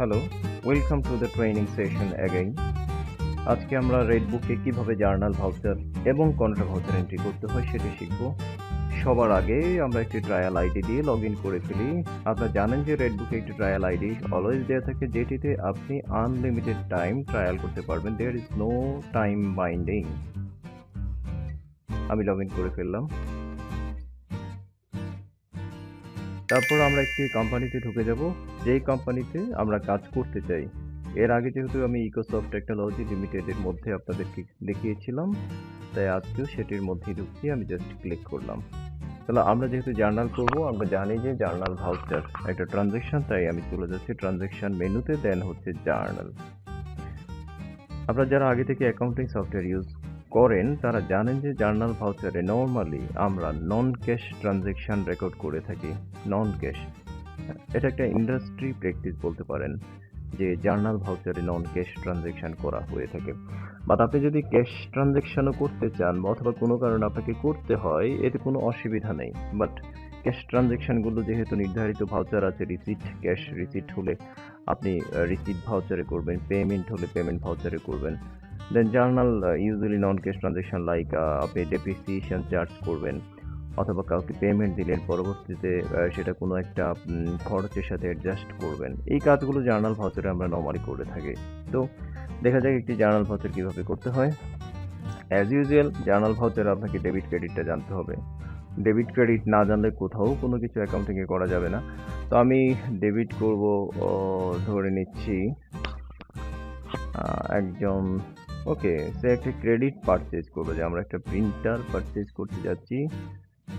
Hello, welcome to the training session again. আজকে আমরা রেডবুকে কিভাবে জার্নাল ভাউচার এবং কন্ট্রা ভাউচার এন্ট্রি করতে হয় সেটা শিখব। সবার আগে আমরা একটি ট্রায়াল আইডি দিয়ে লগ ইন করে ফেলি। আপনারা জানেন যে রেডবুকে একটি ট্রায়াল আইডি অলওয়েজ দেওয়া থাকে, যেটিতে আপনি আনলিমিটেড টাইম ট্রায়াল করতে পারবেন। There is no time binding. আমি লগ ইন করে ফেললাম। তারপর আমরা একটি কোম্পানিতে ঢুকে যাব, যেই কোম্পানিতে আমরা কাজ করতে চাই। এর আগে যেহেতু আমি ইকোসফট টেকনোলজি লিমিটেডের মধ্যে আপনাদেরকে দেখিয়েছিলাম, তাই আজকেও সেটির মধ্যেই ঢুকছি। আমি জাস্ট ক্লিক করলাম। তাহলে আমরা যেহেতু জার্নাল করব, আমরা জানি যে জার্নাল ভাউচার একটা ট্রানজ্যাকশন, তাই আমি চলে যাচ্ছি ট্রানজ্যাকশন মেনুতে, দেন হচ্ছে জার্নাল। আপনারা যারা আগে থেকে অ্যাকাউন্টিং সফটওয়্যার ইউজ করেন তারা জানেন যে জার্নাল ভাউচারে নর্মালি আমরা নন ক্যাশ ট্রানজ্যাকশন রেকর্ড করে থাকি। নন ক্যাশ, এটা একটা ইন্ডাস্ট্রি প্র্যাকটিস বলতে পারেন যে জার্নাল ভাউচারে নন ক্যাশ ট্রানজ্যাকশন করা হয়ে থাকে। বাট আপনি যদি ক্যাশ ট্রানজ্যাকশনও করতে চান বা অথবা কোনো কারণে আপনাকে করতে হয়, এতে কোনো অসুবিধা নেই। বাট ক্যাশ ট্রানজ্যাকশনগুলো যেহেতু নির্ধারিত ভাউচার আছে, রিসিট, ক্যাশ রিসিট হলে আপনি রিসিট ভাউচারে করবেন, পেমেন্ট হলে পেমেন্ট ভাউচারে করবেন। দেন জার্নাল ইউজুয়ালি নন ক্যাশ ট্রানজ্যাকশন লাইক আপনি ডেপ্রিসিয়েশন চার্জ করবেন অথবা কাউকে পেমেন্ট দিলেন, পরবর্তীতে সেটা কোনো একটা খরচের সাথে অ্যাডজাস্ট করবেন। এই কাজগুলো জার্নাল ভাউচারে আমরা নর্মালি করে থাকি। তো দেখা যাক একটি জার্নাল ভাউচার কীভাবে করতে হয়। অ্যাজ ইউজুয়াল জার্নাল ভাউচারে আপনাকে ডেবিট ক্রেডিটটা জানতে হবে। ডেবিট ক্রেডিট না জানলে কোথাও কোনো কিছু অ্যাকাউন্টিংয়ে করা যাবে না। তো আমি ডেবিট করব, ধরে নিচ্ছি একজন, ওকে, সে একটা ক্রেডিট পারচেজ করবে, যে আমরা একটা প্রিন্টার পারচেজ করতে যাচ্ছি।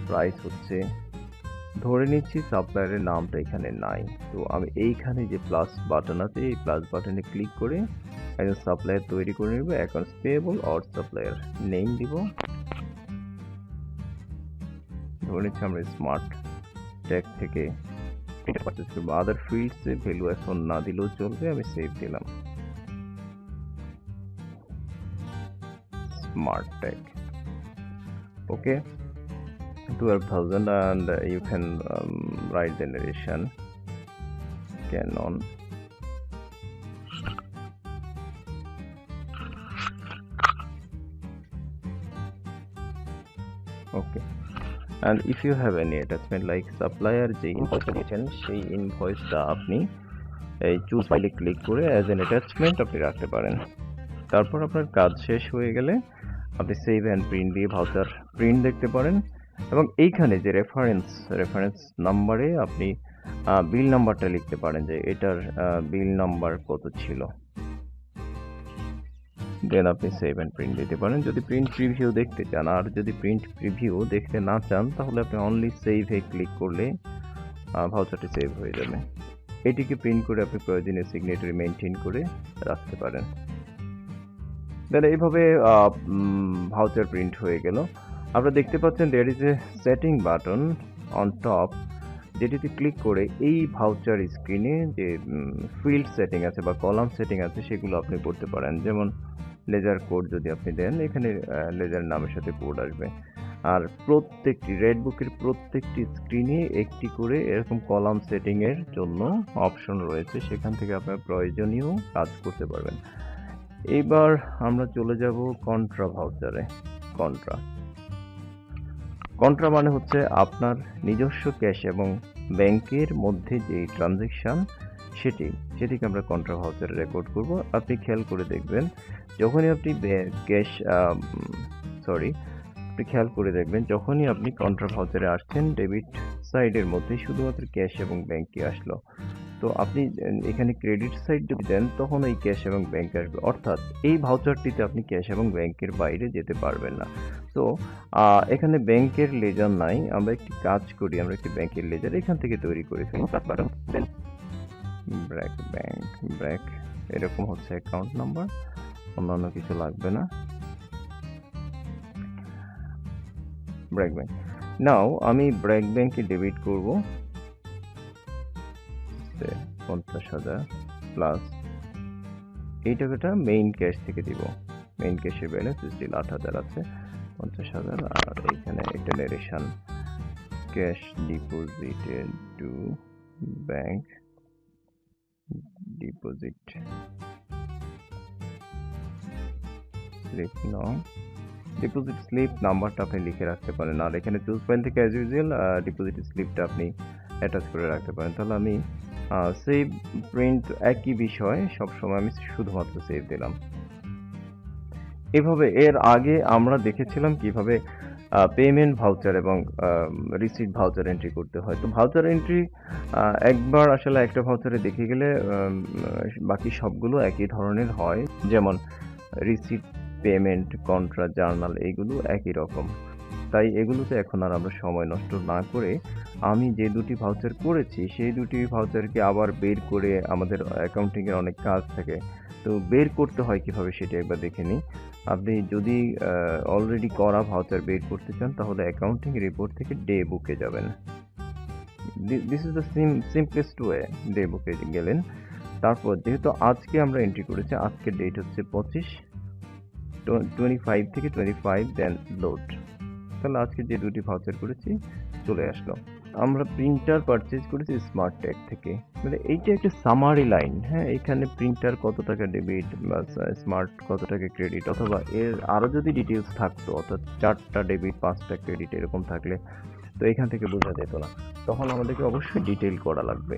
প্রাইস হচ্ছে, ধরে নিচ্ছি সাপ্লায়ারের নামটা এখানে নাই। তো আমি এইখানে যে প্লাস বাটন আছে, এই প্লাস বাটনে ক্লিক করে একজন সাপ্লায়ার তৈরি করে নেব। Accounts payable or supplier name দিব। ধরে নিচ্ছি আমরা স্মার্ট ট্যাগ থেকে পারচেজ করবো। আদার ফিল্ডসে ভ্যালু এখন না দিলেও চলবে, আমি সেভ দিলাম। Smart tag, okay, 12,000 and you can write the narration Canon. Okay, and if you have any attachment like supplier যে ইনভয়েসটা দিয়েছেন, সেই ইনভয়েসটা আপনি এই চুজ ফাইলে ক্লিক করে অ্যাজ এন অ্যাটাচমেন্ট আপনি রাখতে পারেন। তারপর আপনার কাজ শেষ হয়ে গেলে আপনি সেভ অ্যান্ড প্রিন্ট দিয়ে ভাউচার প্রিন্ট দেখতে পারেন। এবং এইখানে যে রেফারেন্স নাম্বারে আপনি বিল নাম্বারটা লিখতে পারেন যে এটার বিল নাম্বার কত ছিল। দেন আপনি সেভ অ্যান্ড প্রিন্ট দিতে পারেন যদি প্রিন্ট প্রিভিউ দেখতে চান। আর যদি প্রিন্ট প্রিভিউ দেখতে না চান, তাহলে আপনি অনলি সেভে ক্লিক করলে ভাউচারটি সেভ হয়ে যাবে। এটিকে প্রিন্ট করে আপনি প্রয়োজনীয় সিগনেচারি মেনটেন করে রাখতে পারেন। দেন এইভাবে ভাউচার প্রিন্ট হয়ে গেল। আপনারা দেখতে পাচ্ছেন there is a setting button on top, যেটিতে ক্লিক করে এই ভাউচার স্ক্রিনে যে ফিল্ড সেটিং আছে বা কলাম সেটিং আছে সেগুলো আপনি করতে পারেন। যেমন লেজার কোড যদি আপনি দেন, এখানে লেজার নামের সাথে কোড আসবে। আর প্রত্যেকটি রেডবুকের প্রত্যেকটি স্ক্রিনে একটি করে এরকম কলাম সেটিংয়ের জন্য অপশন রয়েছে, সেখান থেকে আপনার প্রয়োজনীয় কাজ করতে পারবেন। এইবার আমরা চলে যাব কন্ট্রা ভাউচারে। কন্ট্রা মানে হচ্ছে আপনার নিজস্ব ক্যাশ এবং ব্যাংকের মধ্যে যে ট্রানজ্যাকশন, সেটিকে আমরা কন্ট্রা ভাউচারে রেকর্ড করব। আপনি খেয়াল করে দেখবেন, যখনই আপনি যখনই আপনি কন্ট্রা ভাউচারে আসছেন, ডেবিট সাইডের মধ্যে শুধুমাত্র ক্যাশ এবং ব্যাংকই আসলো। তো আপনি এখানে ক্রেডিট সাইড যদি দেন, তখন এই ক্যাশ এবং ব্যাংক আসবে। অর্থাৎ এই ভাউচারটিতে আপনি ক্যাশ এবং ব্যাংকের বাইরে যেতে পারবেন না। তো এখানে ব্যাংকের লেজার নাই, আমরা একটি কাজ করি, আমরা একটি ব্যাংকের লেজার এখান থেকে তৈরি করে ফেলি। ব্র্যাক এরকম হচ্ছে অ্যাকাউন্ট নাম্বার, অন্যান্য কিছু লাগবে না। ব্র্যাক ব্যাংক, নাও আমি ব্র্যাক ব্যাংকে ডেবিট করব 50,000 প্লাস এই টাকাটা মেইন ক্যাশ থেকে দিব। মেইন ক্যাশের ব্যালেন্স স্টিল 8,000 আছে, 50,000। আর এইখানে একটা narration, cash deposited to bank deposit slip deposit slip নাম্বারটা আপনি লিখে রাখতে পারেন, আর এখানে চুজ ফাইল থেকে অ্যাজ ইউজুয়াল ডিপোজিট স্লিপটা আপনি অ্যাটাচ করে রাখতে পারেন। তাহলে আমি সেভ প্রিন্ট একই বিষয়, সবসময় আমি শুধুমাত্র সেভ দিলাম। এভাবে এর আগে আমরা দেখেছিলাম কিভাবে পেমেন্ট ভাউচার এবং রিসিট ভাউচার এন্ট্রি করতে হয়। তো ভাউচার এন্ট্রি একবার আসলে একটা ভাউচারে দেখে গেলে বাকি সবগুলো একই ধরনের হয়, যেমন রিসিট, পেমেন্ট, কন্ট্রা, জার্নাল এগুলো একই রকম। তাই এগুলোতে এখন আর আমরা সময় নষ্ট না করে আমি যে দুটি ভাউচার করেছি সেই দুটি ভাউচারকে আবার বের করে, আমাদের অ্যাকাউন্টিংয়ের অনেক কাজ থাকে, তো বের করতে হয় কিভাবে সেটা একবার দেখে নিই। আপনি যদি অলরেডি করা ভাউচার বের করতে চান তাহলে অ্যাকাউন্টিং রিপোর্ট থেকে ডে বুকে যাবেন। This is the simplest way. Day বুকে গেলেন, তারপর যেহেতু আজকে আমরা এন্ট্রি করেছি, আজকের ডেট হচ্ছে 25 থেকে 25, দেন লোড। তাহলে আজকে যে দুটি ভাউচার করেছি চলে আসলো। আমরা প্রিন্টার পারচেজ করেছি স্মার্ট ট্যাগ থেকে, মানে এইটা একটা সামারি লাইন। হ্যাঁ, এখানে প্রিন্টার কত টাকা ডেবিট বা স্মার্ট কত টাকা ক্রেডিট, অথবা এর আরও যদি ডিটেলস থাকতো, অর্থাৎ 4টা ডেবিট 5টা ক্রেডিট এরকম থাকলে তো এখান থেকে বোঝা যেত না, তখন আমাদেরকে অবশ্যই ডিটেল করা লাগবে।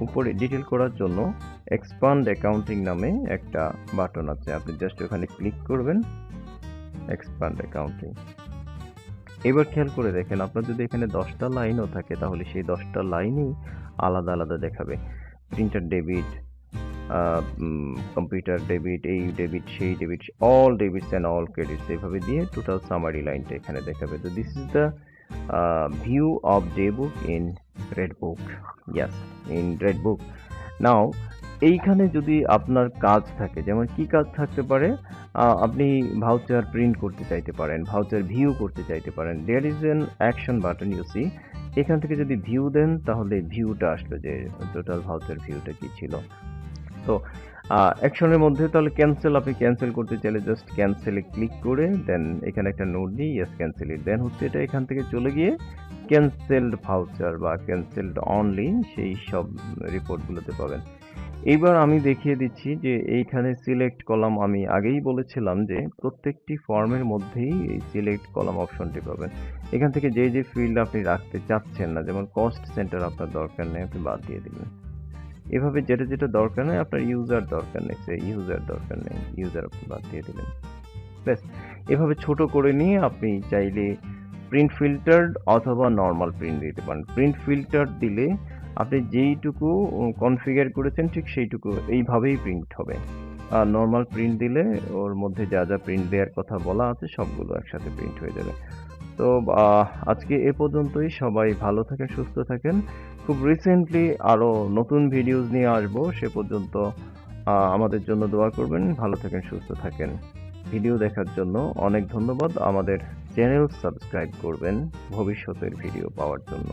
উপরে ডিটেল করার জন্য এক্সপান্ড অ্যাকাউন্টিং নামে একটা বাটন আছে, আপনি জাস্ট ওখানে ক্লিক করবেন, এক্সপান্ড অ্যাকাউন্টিং। এবার খেয়াল করে দেখেন, আপনার যদি এখানে 10টা লাইনও থাকে তাহলে সেই 10টা লাইনই আলাদা আলাদা দেখাবে। প্রিন্টার ডেবিট, কম্পিউটার ডেবিট, এই ডেবিট, সেই debit, all debits and all credits, এইভাবে দিয়ে টোটাল সামারি লাইনটা এখানে দেখাবে। তো this is the view of day book in red book. Yes, in red book. Now এইখানে যদি আপনার কাজ থাকে, যেমন কি কাজ থাকতে পারে, আপনি ভাউচার প্রিন্ট করতে চাইতে পারেন, ভাউচার ভিউ করতে চাইতে পারেন, there is an action button you see. এখান থেকে যদি ভিউ দেন তাহলে ভিউটা আসলো, যে টোটাল ভাউচার ভিউটা কি ছিল। তো অ্যাকশনের মধ্যে তাহলে ক্যান্সেল, আপনি ক্যান্সেল করতে চাইলে জাস্ট ক্যান্সেলে ক্লিক করে দেন এখানে একটা নোট দিয়ে ইয়েস ক্যান্সেল ইট, দেন হচ্ছে এটা এখান থেকে চলে গিয়ে ক্যান্সেলড ভাউচার বা ক্যান্সেলড অনলি সেই সব রিপোর্টগুলোতে পাবেন। এইবার আমি দেখিয়ে দিচ্ছি যে এইখানে সিলেক্ট কলাম, আমি আগেই বলেছিলাম যে প্রত্যেকটি ফর্মের মধ্যেই এই সিলেক্ট কলাম অপশনটি পাবেন। এখান থেকে যে যে ফিল্ড আপনি রাখতে চাচ্ছেন না, যেমন কস্ট সেন্টার আপনার দরকার নেই, আপনি বাদ দিয়ে দিবেন। এভাবে যেটা যেটা দরকার নেই, আপনার ইউজার দরকার নেই, ইউজার দরকার নেই, ইউজার আপনি বাদ দিয়ে দিলেন। ব্যাস, এভাবে ছোট করে নিয়ে আপনি চাইলে প্রিন্ট ফিল্টার্ড অথবা নর্মাল প্রিন্ট দিতে পারেন। প্রিন্ট ফিল্টার দিলে আপনি যেইটুকু কনফিগার করেছেন ঠিক সেইটুকু এইভাবেই প্রিন্ট হবে, আর নর্মাল প্রিন্ট দিলে ওর মধ্যে যা যা প্রিন্ট দেওয়ার কথা বলা আছে সবগুলো একসাথে প্রিন্ট হয়ে যাবে। তো আজকে এ পর্যন্তই। সবাই ভালো থাকেন, সুস্থ থাকেন। খুব রিসেন্টলি আরও নতুন ভিডিওস নিয়ে আসবো, সে পর্যন্ত আমাদের জন্য দোয়া করবেন। ভালো থাকেন, সুস্থ থাকেন। ভিডিও দেখার জন্য অনেক ধন্যবাদ। আমাদের চ্যানেল সাবস্ক্রাইব করবেন ভবিষ্যতের ভিডিও পাওয়ার জন্য।